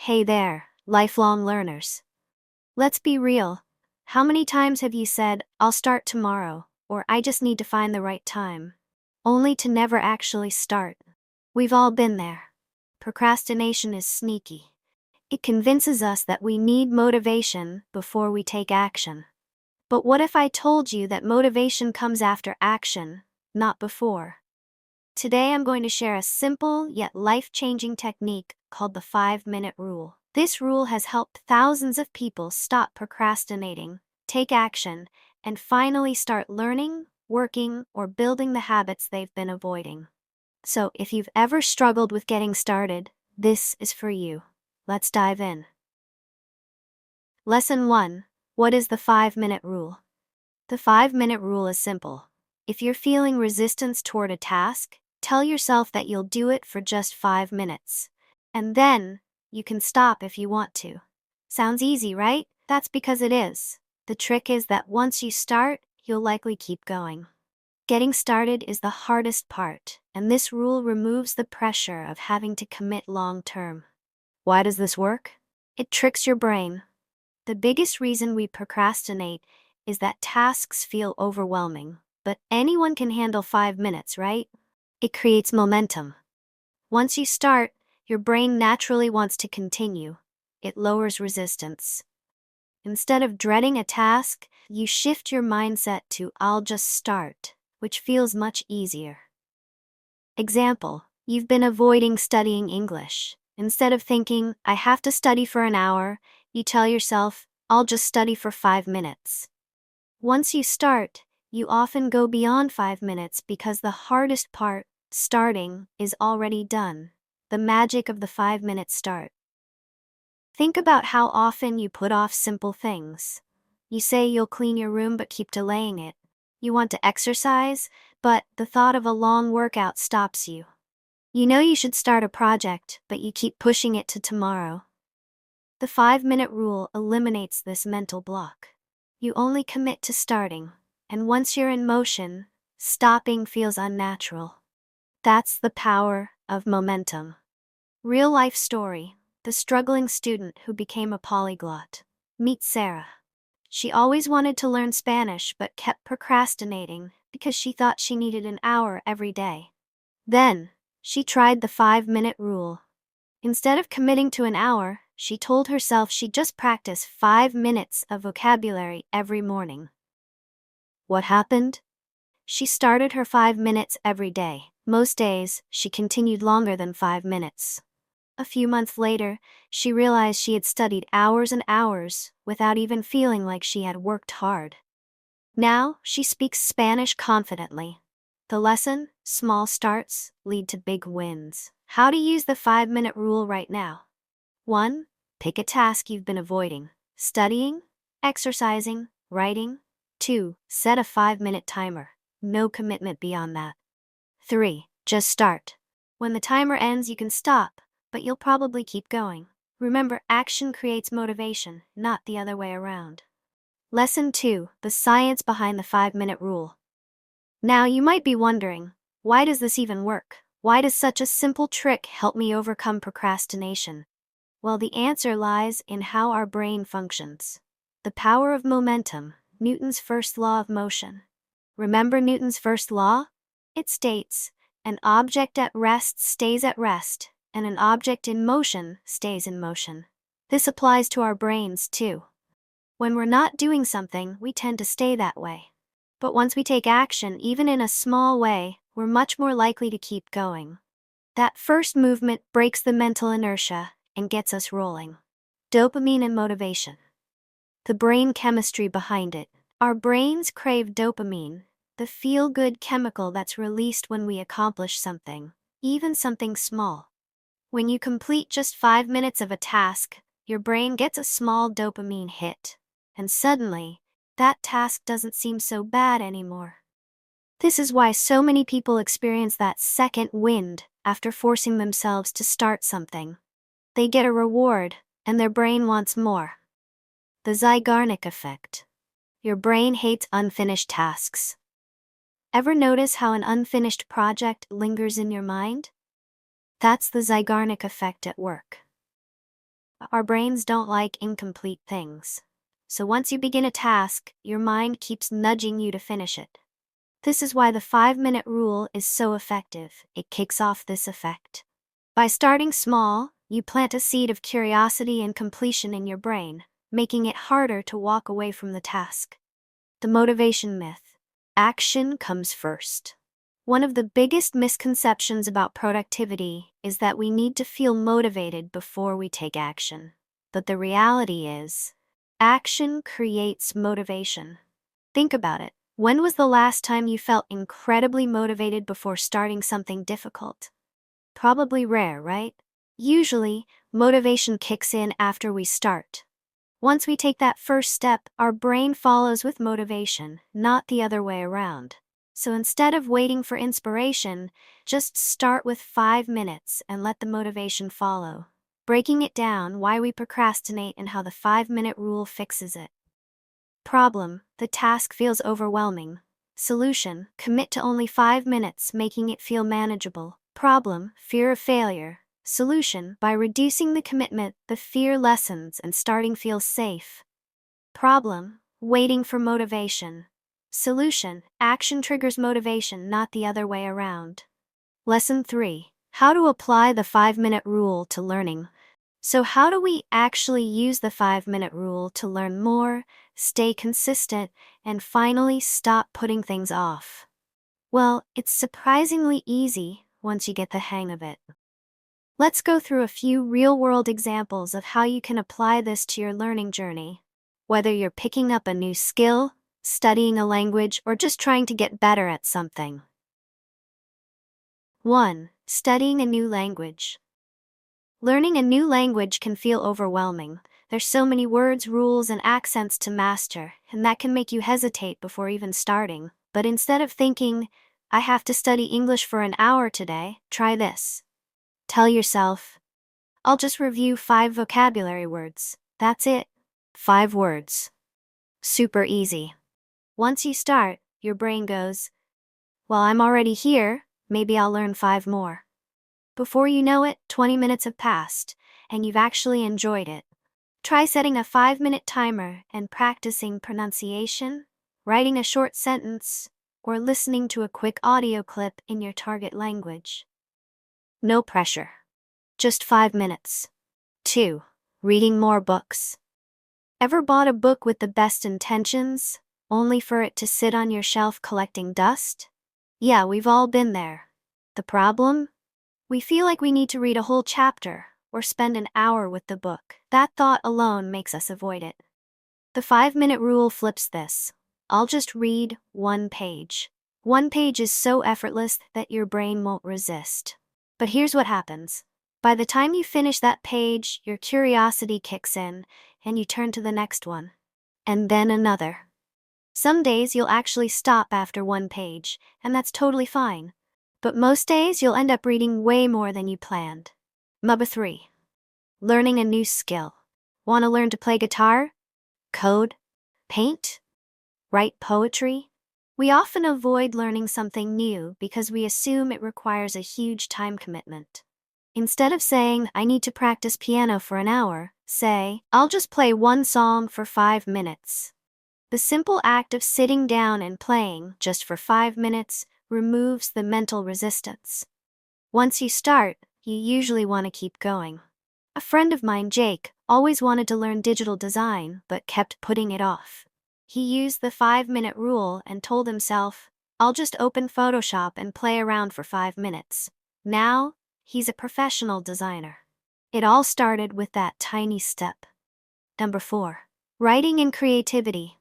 Hey there, lifelong learners. Let's be real. How many times have you said, I'll start tomorrow, or I just need to find the right time, only to never actually start? We've all been there. Procrastination is sneaky. It convinces us that we need motivation before we take action. But what if I told you that motivation comes after action, not before? Today I'm going to share a simple yet life-changing technique called the 5-minute rule. This rule has helped thousands of people stop procrastinating, take action, and finally start learning, working, or building the habits they've been avoiding. So if you've ever struggled with getting started, this is for you. Let's dive in. Lesson 1. What is the 5-minute rule? The 5-minute rule is simple. If you're feeling resistance toward a task, tell yourself that you'll do it for just 5 minutes. And then, you can stop if you want to. Sounds easy, right? That's because it is. The trick is that once you start, you'll likely keep going. Getting started is the hardest part, and this rule removes the pressure of having to commit long term. Why does this work? It tricks your brain. The biggest reason we procrastinate is that tasks feel overwhelming, but anyone can handle 5 minutes, right? It creates momentum. Once you start, your brain naturally wants to continue. It lowers resistance. Instead of dreading a task, you shift your mindset to I'll just start, which feels much easier. Example, you've been avoiding studying English. Instead of thinking, I have to study for an hour, you tell yourself, I'll just study for 5 minutes. Once you start, you often go beyond 5 minutes because the hardest part, starting, is already done. The magic of the 5-minute start. Think about how often you put off simple things. You say you'll clean your room but keep delaying it. You want to exercise, but the thought of a long workout stops you. You know you should start a project, but you keep pushing it to tomorrow. The 5-minute rule eliminates this mental block. You only commit to starting, and once you're in motion, stopping feels unnatural. That's the power of momentum. Real-life story, the struggling student who became a polyglot. Meet Sarah. She always wanted to learn Spanish but kept procrastinating because she thought she needed an hour every day. Then, she tried the 5-minute rule. Instead of committing to an hour, she told herself she'd just practice 5 minutes of vocabulary every morning. What happened? She started her 5 minutes every day. Most days, she continued longer than 5 minutes. A few months later, she realized she had studied hours and hours without even feeling like she had worked hard. Now, she speaks Spanish confidently. The lesson, small starts lead to big wins. How to use the 5-minute rule right now. 1. Pick a task you've been avoiding. Studying, exercising, writing. 2. Set a 5-minute timer. No commitment beyond that. 3. Just start. When the timer ends, you can stop, but you'll probably keep going. Remember, action creates motivation, not the other way around. Lesson 2. The science behind the 5-minute rule. Now you might be wondering, why does this even work? Why does such a simple trick help me overcome procrastination? Well, the answer lies in how our brain functions. The power of momentum, Newton's first law of motion. Remember Newton's first law? It states, an object at rest stays at rest, and an object in motion stays in motion. This applies to our brains too. When we're not doing something, we tend to stay that way. But once we take action, even in a small way, we're much more likely to keep going. That first movement breaks the mental inertia and gets us rolling. Dopamine and motivation. The brain chemistry behind it. Our brains crave dopamine, the feel-good chemical that's released when we accomplish something, even something small. When you complete just 5 minutes of a task, your brain gets a small dopamine hit, and suddenly, that task doesn't seem so bad anymore. This is why so many people experience that second wind after forcing themselves to start something. They get a reward, and their brain wants more. The Zeigarnik effect. Your brain hates unfinished tasks. Ever notice how an unfinished project lingers in your mind? That's the Zeigarnik effect at work. our brains don't like incomplete things. So once you begin a task, your mind keeps nudging you to finish it. This is why the 5-minute rule is so effective. It kicks off this effect. By starting small, you plant a seed of curiosity and completion in your brain, making it harder to walk away from the task. The motivation myth. Action comes first. One of the biggest misconceptions about productivity is that we need to feel motivated before we take action. But the reality is, action creates motivation. Think about it. When was the last time you felt incredibly motivated before starting something difficult? Probably rare, right? Usually, motivation kicks in after we start. Once we take that first step, our brain follows with motivation, not the other way around. So instead of waiting for inspiration, just start with 5 minutes and let the motivation follow. Breaking it down, why we procrastinate and how the 5-minute rule fixes it. Problem: the task feels overwhelming. Solution: commit to only 5 minutes, making it feel manageable. Problem: fear of failure. Solution: by reducing the commitment, the fear lessens and starting feels safe. Problem: waiting for motivation. Solution: action triggers motivation, not the other way around. Lesson 3. How to apply the 5-minute rule to learning. So how do we actually use the 5-minute rule to learn more, stay consistent, and finally stop putting things off? Well, it's surprisingly easy once you get the hang of it. Let's go through a few real-world examples of how you can apply this to your learning journey. Whether you're picking up a new skill, studying a language, or just trying to get better at something. 1. Studying a new language. Learning a new language can feel overwhelming. There's so many words, rules, and accents to master, and that can make you hesitate before even starting. But instead of thinking, I have to study English for an hour today, try this. Tell yourself, I'll just review 5 vocabulary words. That's it. 5 words. Super easy. Once you start, your brain goes, well, I'm already here, maybe I'll learn 5 more. Before you know it, 20 minutes have passed, and you've actually enjoyed it. Try setting a 5-minute timer and practicing pronunciation, writing a short sentence, or listening to a quick audio clip in your target language. No pressure. Just 5 minutes. 2. Reading more books. Ever bought a book with the best intentions, only for it to sit on your shelf collecting dust? Yeah, we've all been there. The problem? We feel like we need to read a whole chapter, or spend an hour with the book. That thought alone makes us avoid it. The 5-minute rule flips this. I'll just read 1 page. 1 page is so effortless that your brain won't resist. But here's what happens. By the time you finish that page, your curiosity kicks in, and you turn to the next one. And then another. Some days you'll actually stop after 1 page, and that's totally fine. But most days you'll end up reading way more than you planned. Number 3. Learning a new skill. Want to learn to play guitar? Code? Paint? Write poetry? We often avoid learning something new because we assume it requires a huge time commitment. Instead of saying, I need to practice piano for an hour, say, I'll just play 1 song for 5 minutes. The simple act of sitting down and playing, just for 5 minutes, removes the mental resistance. Once you start, you usually want to keep going. A friend of mine, Jake, always wanted to learn digital design, but kept putting it off. He used the 5-minute rule and told himself, I'll just open Photoshop and play around for 5 minutes. Now, he's a professional designer. It all started with that tiny step. Number 4. Writing and creativity.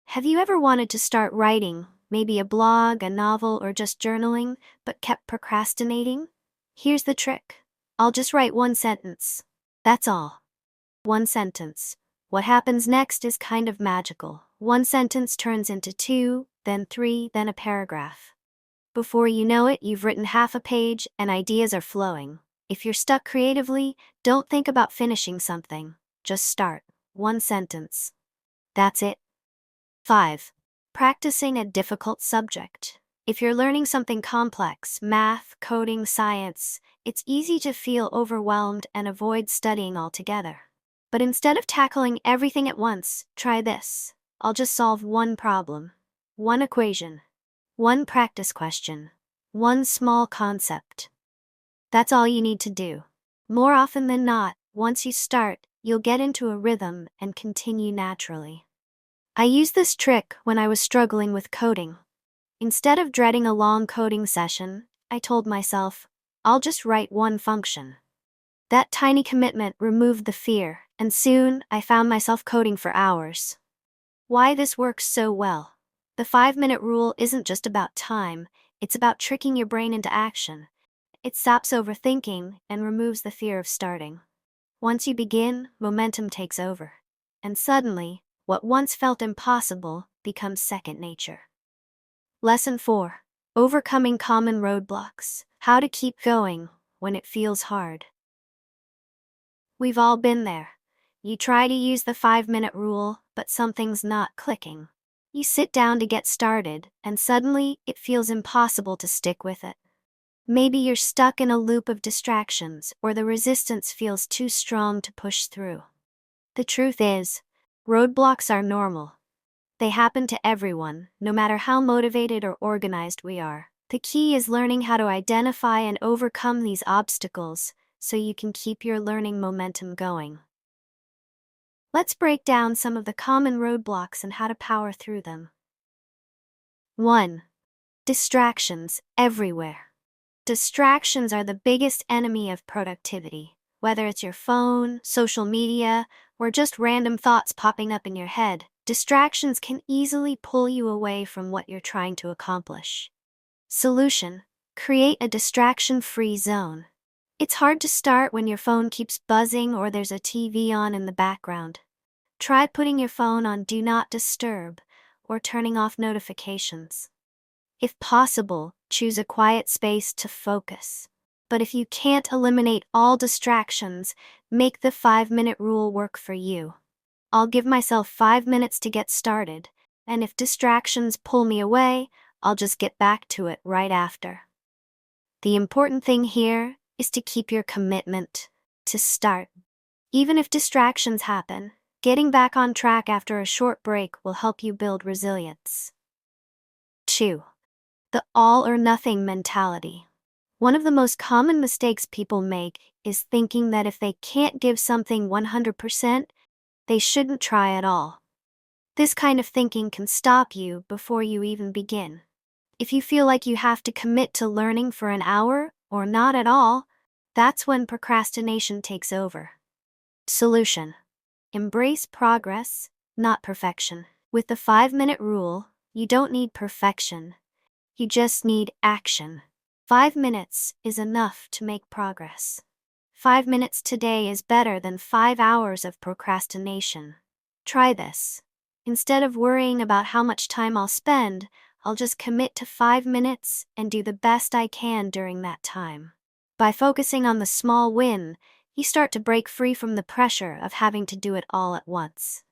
Have you ever wanted to start writing, maybe a blog, a novel, or just journaling, but kept procrastinating? Here's the trick. I'll just write 1 sentence. That's all. 1 sentence. What happens next is kind of magical. 1 sentence turns into 2, then 3, then a paragraph. Before you know it, you've written half a page and ideas are flowing. If you're stuck creatively, don't think about finishing something. Just start. 1 sentence. That's it. 5. Practicing a difficult subject. If you're learning something complex, math, coding, science, it's easy to feel overwhelmed and avoid studying altogether. But instead of tackling everything at once, try this. I'll just solve one problem, one equation, one practice question, one small concept. That's all you need to do. More often than not, once you start, you'll get into a rhythm and continue naturally. I used this trick when I was struggling with coding. Instead of dreading a long coding session, I told myself, I'll just write one function. That tiny commitment removed the fear, and soon I found myself coding for hours. Why this works so well? The 5-minute rule isn't just about time, it's about tricking your brain into action. It stops overthinking and removes the fear of starting. Once you begin, momentum takes over. And suddenly, what once felt impossible becomes second nature. Lesson 4. Overcoming common roadblocks. How to keep going when it feels hard. We've all been there. You try to use the 5-minute rule, but something's not clicking. You sit down to get started, and suddenly it feels impossible to stick with it. Maybe you're stuck in a loop of distractions, or the resistance feels too strong to push through. The truth is, roadblocks are normal. They happen to everyone, no matter how motivated or organized we are. The key is learning how to identify and overcome these obstacles, so you can keep your learning momentum going. Let's break down some of the common roadblocks and how to power through them. 1. Distractions everywhere. Distractions are the biggest enemy of productivity. Whether it's your phone, social media, or just random thoughts popping up in your head, distractions can easily pull you away from what you're trying to accomplish. Solution: create a distraction-free zone. It's hard to start when your phone keeps buzzing or there's a TV on in the background. Try putting your phone on Do Not Disturb or turning off notifications. If possible, choose a quiet space to focus. But if you can't eliminate all distractions, make the 5-minute rule work for you. I'll give myself 5 minutes to get started, and if distractions pull me away, I'll just get back to it right after. The important thing here is to keep your commitment to start. Even if distractions happen, getting back on track after a short break will help you build resilience. 2. The all-or-nothing mentality. One of the most common mistakes people make is thinking that if they can't give something 100%, they shouldn't try at all. This kind of thinking can stop you before you even begin. If you feel like you have to commit to learning for an hour or not at all, that's when procrastination takes over. Solution: embrace progress, not perfection. With the 5-minute rule, you don't need perfection. You just need action. 5 minutes is enough to make progress. 5 minutes today is better than 5 hours of procrastination. Try this. Instead of worrying about how much time I'll spend, I'll just commit to 5 minutes and do the best I can during that time. By focusing on the small win, you start to break free from the pressure of having to do it all at once.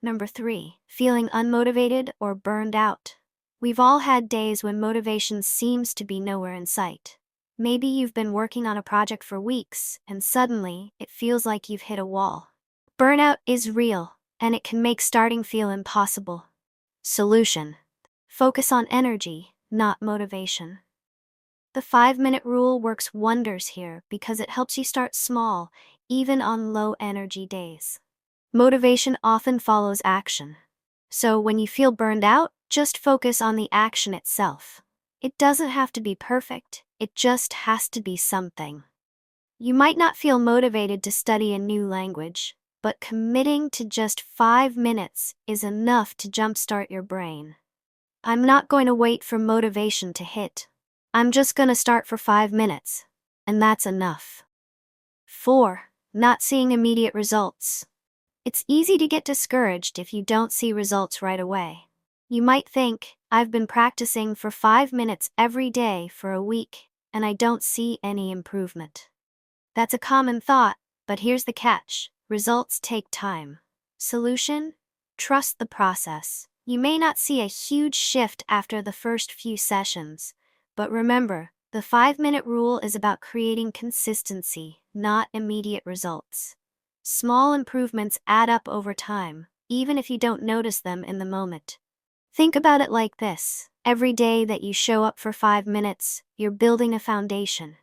Number 3. Feeling unmotivated or burned out. We've all had days when motivation seems to be nowhere in sight. Maybe you've been working on a project for weeks, and suddenly, it feels like you've hit a wall. Burnout is real, and it can make starting feel impossible. Solution: focus on energy, not motivation. The 5-minute rule works wonders here because it helps you start small, even on low-energy days. Motivation often follows action. So when you feel burned out, just focus on the action itself. It doesn't have to be perfect, it just has to be something. You might not feel motivated to study a new language, but committing to just 5 minutes is enough to jumpstart your brain. I'm not going to wait for motivation to hit. I'm just going to start for 5 minutes, and that's enough. 4. Not seeing immediate results. It's easy to get discouraged if you don't see results right away. You might think, I've been practicing for 5 minutes every day for a week, and I don't see any improvement. That's a common thought, but here's the catch: results take time. Solution: trust the process. You may not see a huge shift after the first few sessions, but remember, the 5-minute rule is about creating consistency, not immediate results. Small improvements add up over time, even if you don't notice them in the moment. Think about it like this: every day that you show up for 5 minutes, you're building a foundation.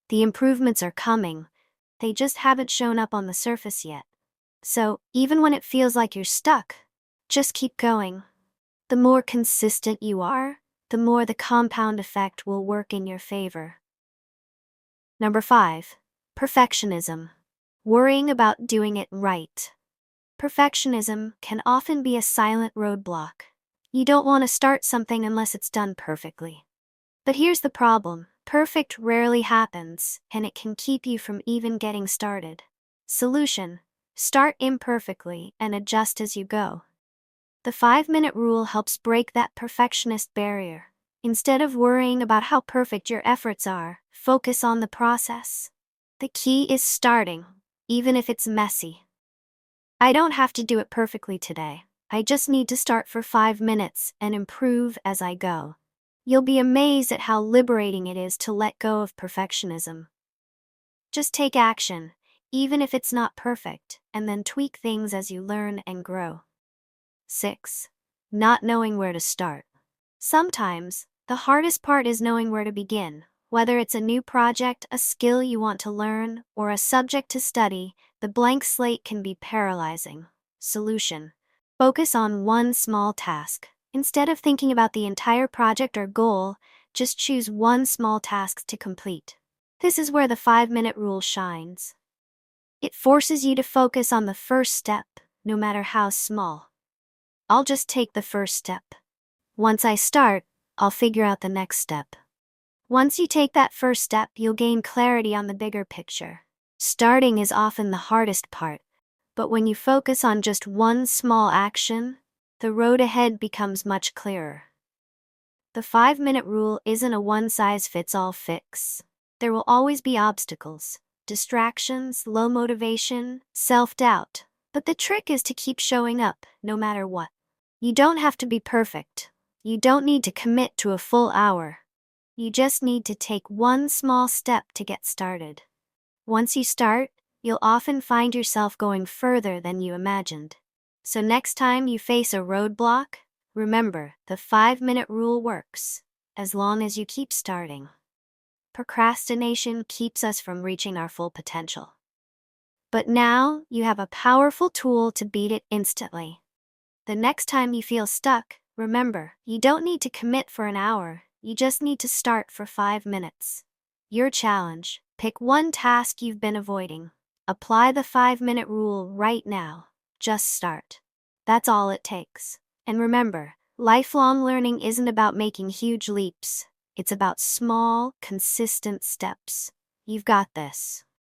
The improvements are coming, they just haven't shown up on the surface yet. So, even when it feels like you're stuck, just keep going. The more consistent you are, the more the compound effect will work in your favor. Number 5. Perfectionism. Worrying about doing it right. Perfectionism can often be a silent roadblock. You don't want to start something unless it's done perfectly. But here's the problem: perfect rarely happens, and it can keep you from even getting started. Solution: start imperfectly and adjust as you go. The 5-minute rule helps break that perfectionist barrier. Instead of worrying about how perfect your efforts are, focus on the process. The key is starting, even if it's messy. I don't have to do it perfectly today. I just need to start for 5 minutes and improve as I go. You'll be amazed at how liberating it is to let go of perfectionism. Just take action, even if it's not perfect, and then tweak things as you learn and grow. 6. Not knowing where to start. Sometimes, the hardest part is knowing where to begin. Whether it's a new project, a skill you want to learn, or a subject to study, the blank slate can be paralyzing. Solution: focus on one small task. Instead of thinking about the entire project or goal, just choose one small task to complete. This is where the 5-minute rule shines. It forces you to focus on the first step, no matter how small. I'll just take the first step. Once I start, I'll figure out the next step. Once you take that first step, you'll gain clarity on the bigger picture. Starting is often the hardest part, but when you focus on just one small action, the road ahead becomes much clearer. The 5-minute rule isn't a one-size-fits-all fix. There will always be obstacles, distractions, low motivation, self-doubt, but the trick is to keep showing up, no matter what. You don't have to be perfect. You don't need to commit to a full hour. You just need to take one small step to get started. Once you start, you'll often find yourself going further than you imagined. So next time you face a roadblock, remember, the 5-minute rule works, as long as you keep starting. Procrastination keeps us from reaching our full potential. But now, you have a powerful tool to beat it instantly. The next time you feel stuck, remember, you don't need to commit for an hour, you just need to start for 5 minutes. Your challenge: pick one task you've been avoiding. Apply the 5-minute rule right now. Just start. That's all it takes. And remember, lifelong learning isn't about making huge leaps. It's about small, consistent steps. You've got this.